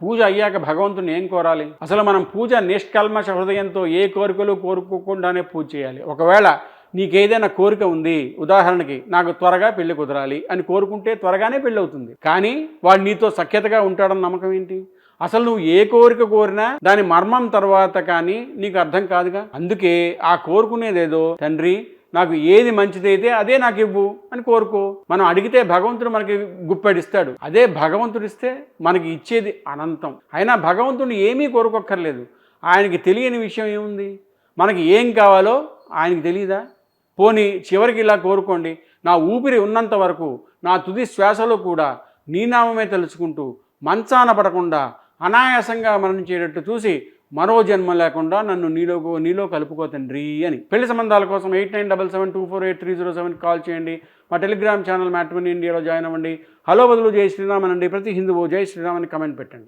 పూజ అయ్యాక భగవంతుని ఏం కోరాలి? అసలు మనం పూజ నిష్కల్మష హృదయంతో ఏ కోరికలు కోరుకోకుండానే పూజ చేయాలి. ఒకవేళ నీకేదైనా కోరిక ఉంది, ఉదాహరణకి నాకు త్వరగా పెళ్లి కుదరాలి అని కోరుకుంటే త్వరగానే పెళ్ళి అవుతుంది. కానీ వాడు నీతో సఖ్యతగా ఉంటాడన్న నమ్మకం ఏంటి? అసలు నువ్వు ఏ కోరిక కోరినా దాని మర్మం తర్వాత కానీ నీకు అర్థం కాదుగా. అందుకే ఆ కోరుకునేదేదో, తండ్రి నాకు ఏది మంచిదైతే అదే నాకు ఇవ్వు అని కోరుకో. మనం అడిగితే భగవంతుడు మనకి గుప్పెడిస్తాడు. అదే భగవంతుడు ఇస్తే మనకి ఇచ్చేది అనంతం. అయినా భగవంతుడిని ఏమీ కోరుకోక్కర్లేదు. ఆయనకి తెలియని విషయం ఏముంది? మనకి ఏం కావాలో ఆయనకి తెలియదా? పోనీ చివరికి ఇలా కోరుకోండి, నా ఊపిరి ఉన్నంత వరకు నా తుది శ్వాసలో కూడా నీ నామమే తలుచుకుంటూ మంచాన పడకుండా అనాయాసంగా మరణించేటట్టు చూసి మరో జన్మ లేకుండా నన్ను నీలో కలుపుకో తండ్రి అని. పెళ్లి సంబంధాల కోసం 8977248307 కాల్ చేయండి. మా టెలిగ్రామ్ ఛానల్ మ్యాట్రిమోనీ ఇండియాలో జాయిన్ అవ్వండి. హలో బదులు జై శ్రీరామ్ అనండి. ప్రతి హిందువు జై శ్రీరామ్ అని కమెంట్ పెట్టండి.